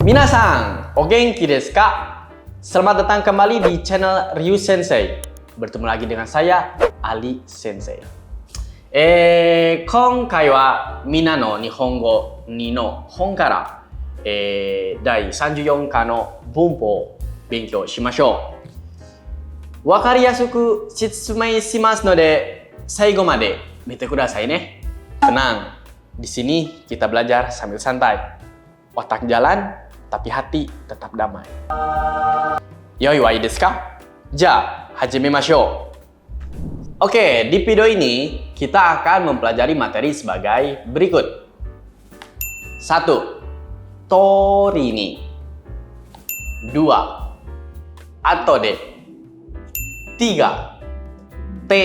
Minasan, o genki desu ka? Selamat datang kembali di channel Ryu Sensei. Bertemu lagi dengan saya, Ali Sensei. Konkai wa Mina no Nihongo 2の本から、第34課の文法を勉強しましょう。わかりやすく説明しますので、最後まで見てくださいね。Tenang, di sini kita belajar sambil santai. Otak jalan, tapi hati tetap damai. Yoi wa ii desu ka? Ja, hajimemashou. Oke, di video ini kita akan mempelajari materi sebagai berikut. 1. Tori ni. 2. Atode. 3. Te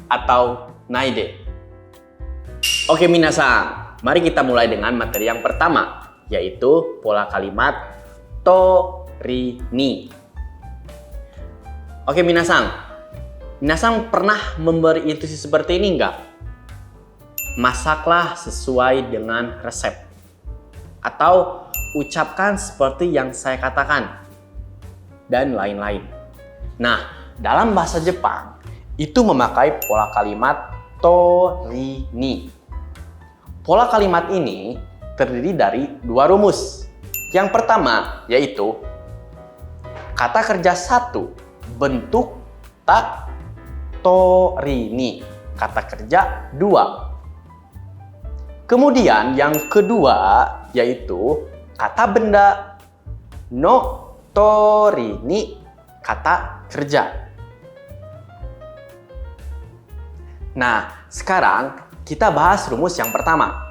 atau naide. Oke minasan, mari kita mulai dengan materi yang pertama, yaitu pola kalimat tori ni. Oke minasan pernah memberi instruksi seperti ini enggak? Masaklah sesuai dengan resep. Atau ucapkan seperti yang saya katakan. Dan lain-lain. Nah, dalam bahasa Jepang, itu memakai pola kalimat tori ni. Pola kalimat ini terdiri dari dua rumus. Yang pertama yaitu kata kerja 1 bentuk ta tori ni. Kata kerja 2. Kemudian yang kedua yaitu kata benda no tori ni. Kata kerja. Nah, sekarang kita bahas rumus yang pertama.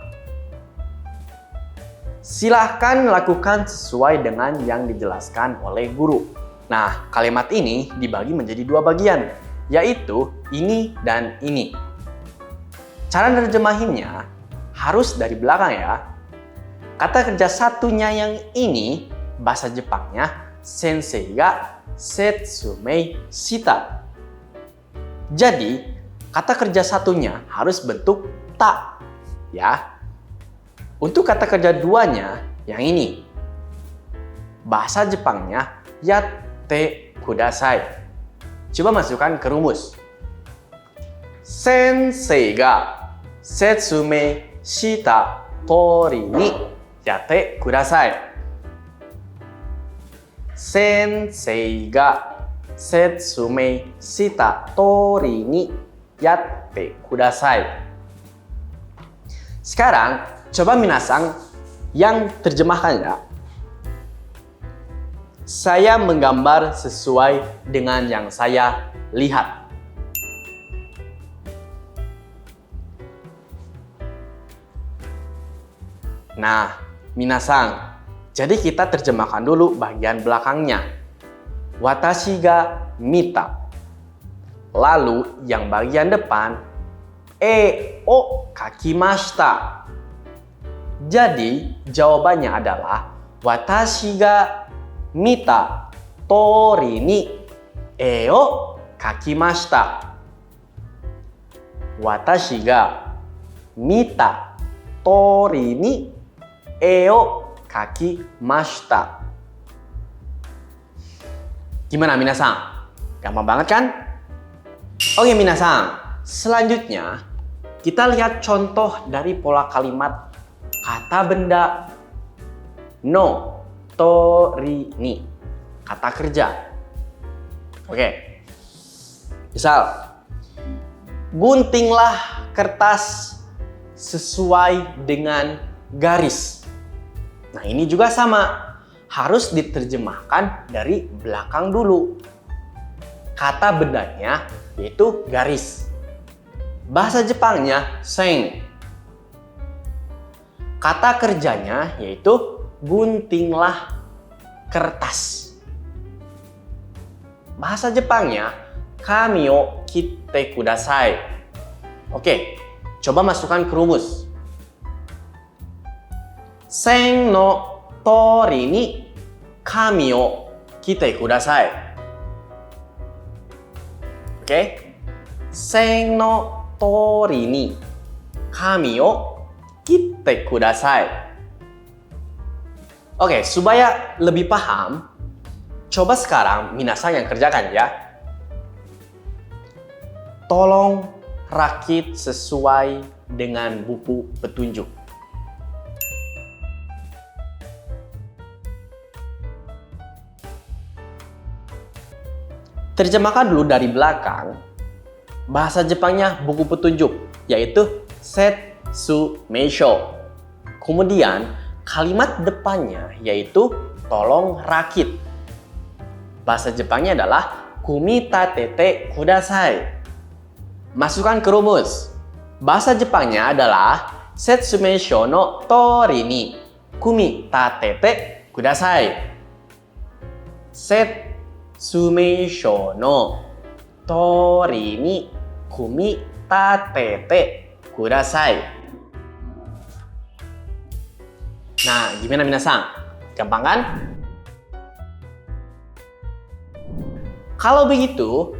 Silahkan lakukan sesuai dengan yang dijelaskan oleh guru. Nah, kalimat ini dibagi menjadi dua bagian, yaitu ini dan ini. Cara nerjemahinnya harus dari belakang ya. Kata kerja satunya yang ini, bahasa Jepangnya sensei ga setsumei shita. Jadi, kata kerja satunya harus bentuk ta, ya. Untuk kata kerja duanya yang ini, bahasa Jepangnya yatte kudasai. Coba masukkan ke rumus. Sensei ga setsumei shita tori ni yatte kudasai. Sensei ga setsumei shita tori ni yatte kudasai. Sekarang, coba minasan yang terjemahkannya. Saya menggambar sesuai dengan yang saya lihat. Nah, minasan, jadi kita terjemahkan dulu bagian belakangnya. Watashi ga mita. Lalu yang bagian depan o kakimashita. Jadi jawabannya adalah watashi ga mita tori ni o kakimashita. Watashi ga mita tori ni o kakimashita. Gimana minasan? Gampang banget kan? Oke minasan, selanjutnya kita lihat contoh dari pola kalimat kata benda no tori ni. Kata kerja. Oke. Misal, guntinglah kertas sesuai dengan garis. Nah, ini juga sama. Harus diterjemahkan dari belakang dulu. Kata bendanya yaitu garis. Bahasa Jepangnya sen. Kata kerjanya yaitu guntinglah kertas. Bahasa Jepangnya kami o kitte kudasai. Oke, coba masukkan ke rumus. Sen no tori ni kami o kitte kudasai. Oke? Sen no tori ni kami o kitte kudasai. Oke, supaya lebih paham, coba sekarang minasan yang kerjakan ya. Tolong rakit sesuai dengan buku petunjuk. Terjemahkan dulu dari belakang. Bahasa Jepangnya buku petunjuk, yaitu Setsumeisho. Kemudian kalimat depannya yaitu tolong rakit. Bahasa Jepangnya adalah kumitatete kudasai. Masukkan ke rumus. Bahasa Jepangnya adalah Setsumeisho no tori ni kumitatete kudasai. Setsumeisho no tori ni kumitatete kudasai. Nah, gimana minasan? Gampang kan? Kalau begitu,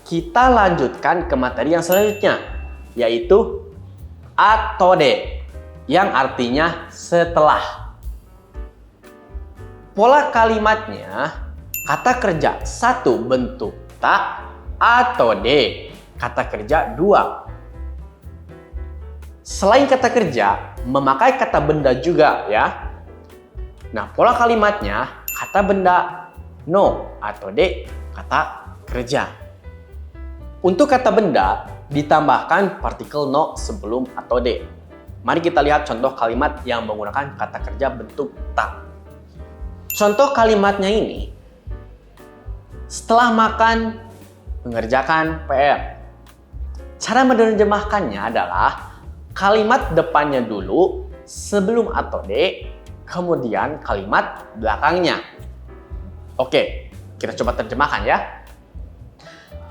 kita lanjutkan ke materi yang selanjutnya, yaitu atode, yang artinya setelah. Pola kalimatnya, kata kerja satu bentuk ta atau de, kata kerja dua. Selain kata kerja, memakai kata benda juga ya. Nah, pola kalimatnya kata benda no atau de, kata kerja. Untuk kata benda ditambahkan partikel no sebelum atau de. Mari kita lihat contoh kalimat yang menggunakan kata kerja bentuk ta. Contoh kalimatnya ini, setelah makan, mengerjakan PR. Cara menerjemahkannya adalah kalimat depannya dulu sebelum atau de, kemudian kalimat belakangnya. Oke, kita coba terjemahkan ya.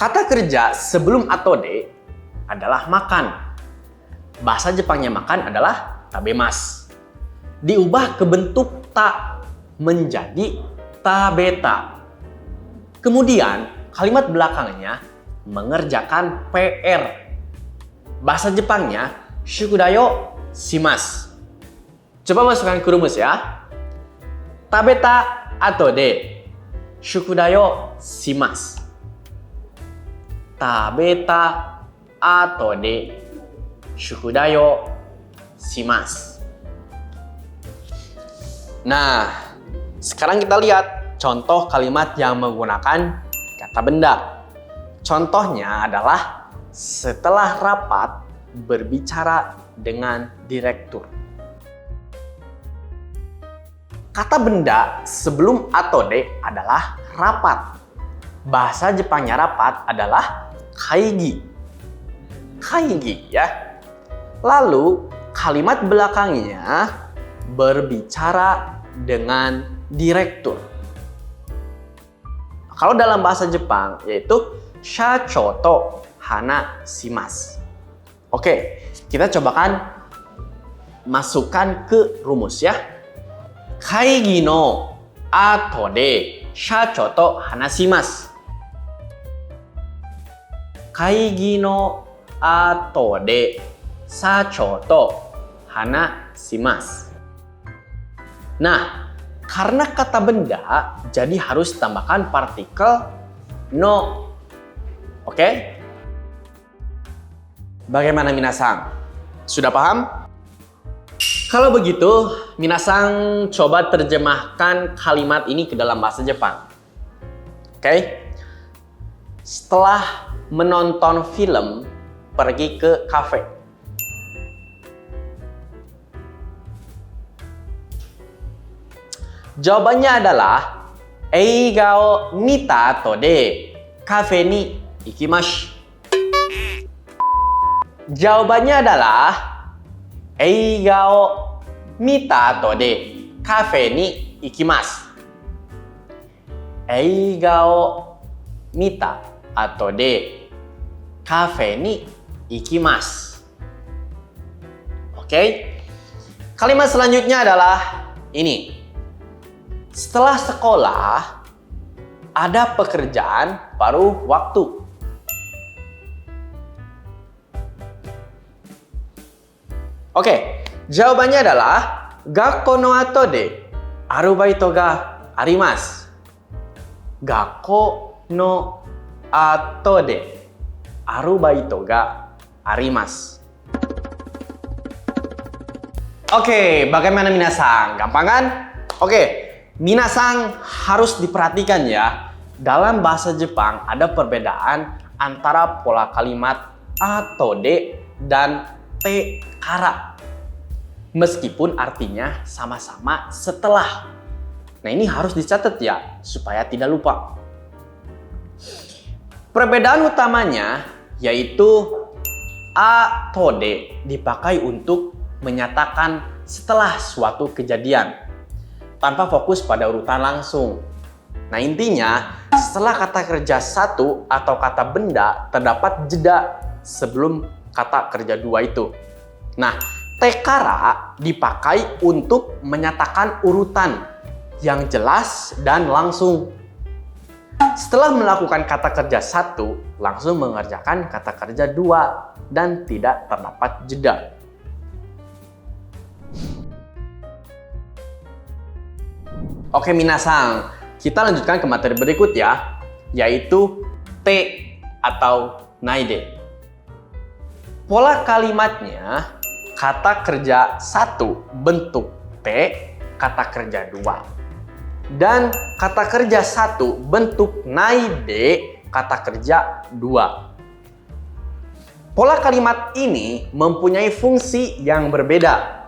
Kata kerja sebelum atau de adalah makan. Bahasa Jepangnya makan adalah tabemasu. Diubah ke bentuk ta menjadi tabeta. Kemudian kalimat belakangnya mengerjakan PR. Bahasa Jepangnya shukudayo shimasu. Coba masukkan ke rumus ya. Tabeta atau de, shukudayo shimasu. Tabeta atau de, shukudayo shimasu. Nah, sekarang kita lihat contoh kalimat yang menggunakan kata benda. Contohnya adalah setelah rapat berbicara dengan direktur. Kata benda sebelum atau de adalah rapat. Bahasa Jepangnya rapat adalah kaigi. Kaigi ya. Lalu kalimat belakangnya berbicara dengan direktur. Kalau dalam bahasa Jepang yaitu shacho to hanashimasu. Oke, kita cobakan masukkan ke rumus ya. Kaigi no ato de shacho to hanashimasu. Kaigi no ato de shacho to hanashimasu. Nah, karena kata benda, jadi harus tambahkan partikel no. Oke? Bagaimana minasan? Sudah paham? Kalau begitu, minasan coba terjemahkan kalimat ini ke dalam bahasa Jepang. Oke? Setelah menonton film, pergi ke kafe. Jawabannya adalah eiga o mita ato de kafe ni ikimasu. Jawabannya adalah eiga o mita ato de kafe ni ikimasu. Eiga o mita ato de kafe ni ikimasu. Oke? Kalimat selanjutnya adalah ini. Setelah sekolah, ada pekerjaan paruh waktu. Oke, jawabannya adalah gakko no ato de aru baito ga arimasu. Gakko no ato de aru baito ga arimasu. Oke, bagaimana minasang? Gampang kan? Oke, minasang harus diperhatikan ya. Dalam bahasa Jepang ada perbedaan antara pola kalimat atau de dan te kara. Meskipun artinya sama-sama setelah. Nah, ini harus dicatat ya, supaya tidak lupa. Perbedaan utamanya yaitu atau de dipakai untuk menyatakan setelah suatu kejadian tanpa fokus pada urutan langsung. Nah, intinya setelah kata kerja satu atau kata benda terdapat jeda sebelum kata kerja dua itu. Nah, tekara dipakai untuk menyatakan urutan yang jelas dan langsung. Setelah melakukan kata kerja satu, langsung mengerjakan kata kerja dua dan tidak terdapat jeda. Oke minasang, kita lanjutkan ke materi berikut ya, yaitu te atau naide. Pola kalimatnya kata kerja satu bentuk te, kata kerja dua. Dan kata kerja satu bentuk naide, kata kerja dua. Pola kalimat ini mempunyai fungsi yang berbeda.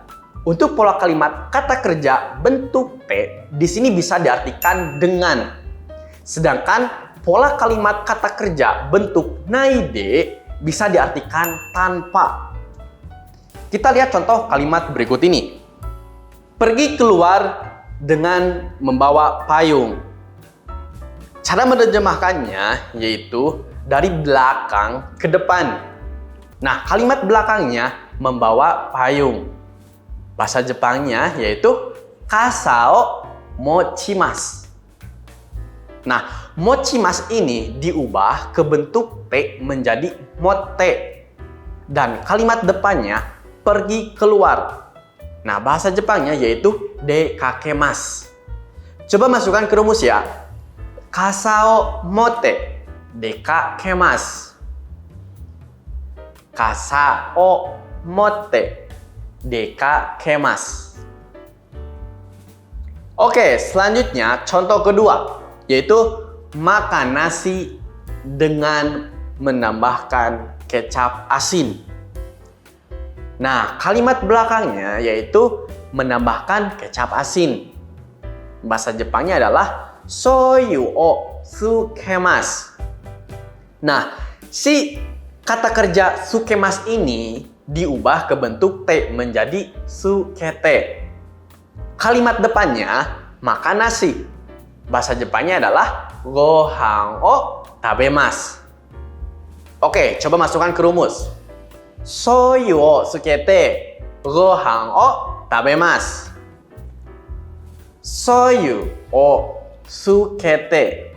Untuk pola kalimat kata kerja bentuk T di sini bisa diartikan dengan. Sedangkan pola kalimat kata kerja bentuk naide bisa diartikan tanpa. Kita lihat contoh kalimat berikut ini. Pergi keluar dengan membawa payung. Cara menerjemahkannya yaitu dari belakang ke depan. Nah, kalimat belakangnya membawa payung. Bahasa Jepangnya yaitu kasao mochimasu. Nah, mochimasu ini diubah ke bentuk T menjadi motte. Dan kalimat depannya pergi keluar. Nah, bahasa Jepangnya yaitu dekakemasu. Coba masukkan ke rumus ya. Kasao motte dekakemasu. Kasao motte dekakemasu. Oke, selanjutnya contoh kedua yaitu makan nasi dengan menambahkan kecap asin. Nah, kalimat belakangnya yaitu menambahkan kecap asin. Bahasa Jepangnya adalah soyu o sukemasu. Nah, si kata kerja sukemasu ini diubah ke bentuk T menjadi sukete. Kalimat depannya makan nasi. Bahasa Jepangnya adalah gohan o tabemasu. Oke, coba masukkan ke rumus. Soyu o sukete gohan o tabemasu. Soyu o sukete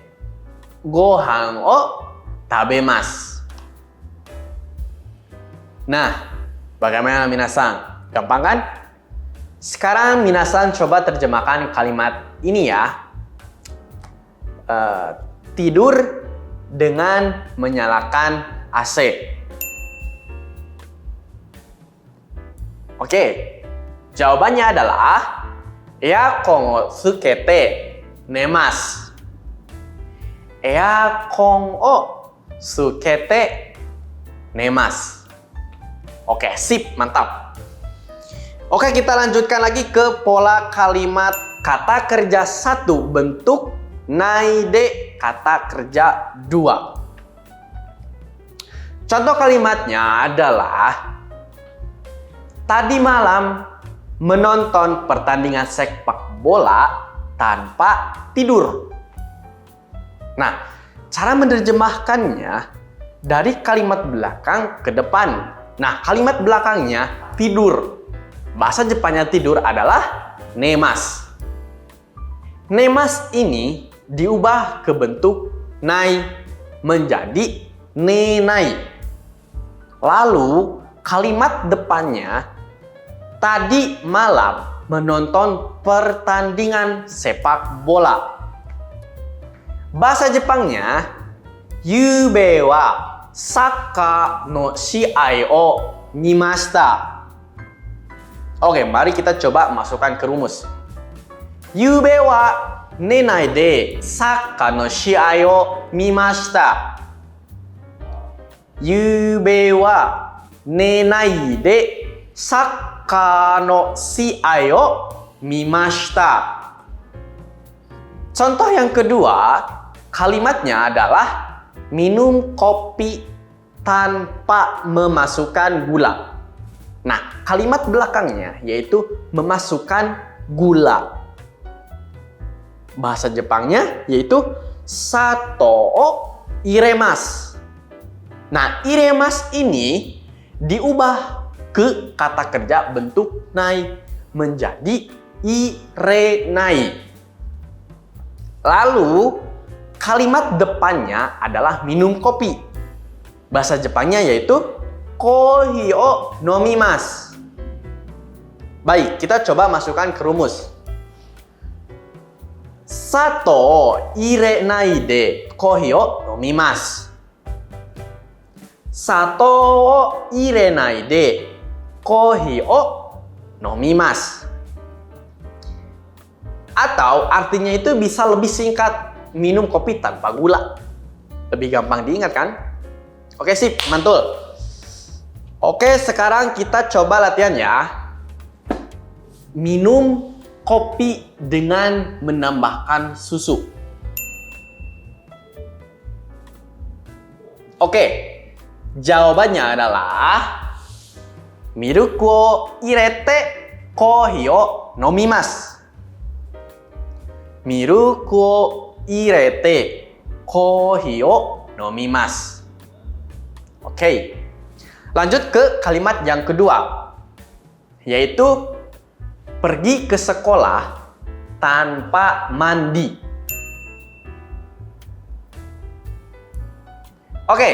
gohan o tabemasu. Nah, bagaimana minasang? Gampang kan? Sekarang minasang coba terjemahkan kalimat ini ya. Tidur dengan menyalakan AC. Oke, jawabannya adalah earkon o tsukete nemasu. Earkon o tsukete nemasu. Oke, sip, mantap. Oke, kita lanjutkan lagi ke pola kalimat kata kerja satu bentuk naide, kata kerja dua. Contoh kalimatnya adalah tadi malam menonton pertandingan sepak bola tanpa tidur. Nah, cara menerjemahkannya dari kalimat belakang ke depan. Nah, kalimat belakangnya tidur. Bahasa Jepangnya tidur adalah nemasu. Nemasu ini diubah ke bentuk nai menjadi nenai. Lalu kalimat depannya tadi malam menonton pertandingan sepak bola. Bahasa Jepangnya, Yube wa saka no shiai o mimashita. Oke, mari kita coba masukkan ke rumus. Yube wa nenai de saka no shiai o mimashita. Yube wa nenai de saka no shiai o mimashita. Contoh yang kedua, kalimatnya adalah minum kopi tanpa memasukkan gula. Nah, kalimat belakangnya yaitu memasukkan gula. Bahasa Jepangnya yaitu sato o iremasu. Nah, iremasu ini diubah ke kata kerja bentuk nai menjadi irenai. Lalu kalimat depannya adalah minum kopi. Bahasa Jepangnya yaitu kohi o nomimasu. Baik, kita coba masukkan ke rumus. Sato o irenai de kohi o nomimasu. Sato o irenai de kohi o nomimasu. Atau artinya itu bisa lebih singkat, minum kopi tanpa gula. Lebih gampang diingat kan? Oke, sip, mantul. Oke, sekarang kita coba latihan ya. Minum kopi dengan menambahkan susu. Oke, jawabannya adalah miruku o irete kohi o nomimasu. Miruku o irete kohi o nomimasu. Oke. Lanjut ke kalimat yang kedua, yaitu pergi ke sekolah tanpa mandi. Oke,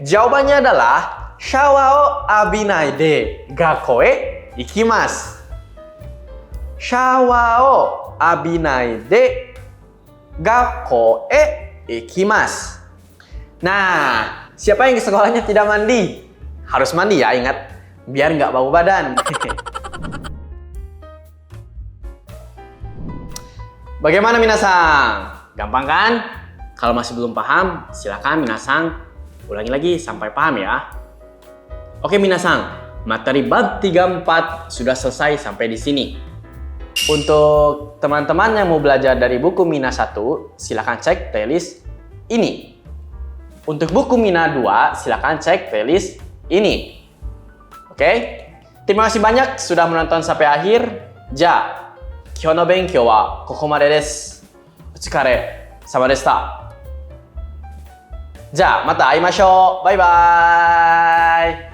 jawabannya adalah shawa o abinai de gakko e ikimasu. Shawa o abinai de gakko e ikimasu. Nah, siapa yang ke sekolahnya tidak mandi? Harus mandi ya, ingat. Biar nggak bau badan. Bagaimana minasang? Gampang kan? Kalau masih belum paham, silakan minasang ulangi lagi sampai paham ya. Oke minasang, materi bab 34 sudah selesai sampai di sini. Untuk teman-teman yang mau belajar dari buku Mina 1, silakan cek playlist ini. Untuk buku Mina 2, silakan cek playlist ini. Oke? Terima kasih banyak sudah menonton sampai akhir. Ja, kyou no benkyou wa kokomade desu. Otsukare sama deshita. Ja, mata aimashou. Bye bye.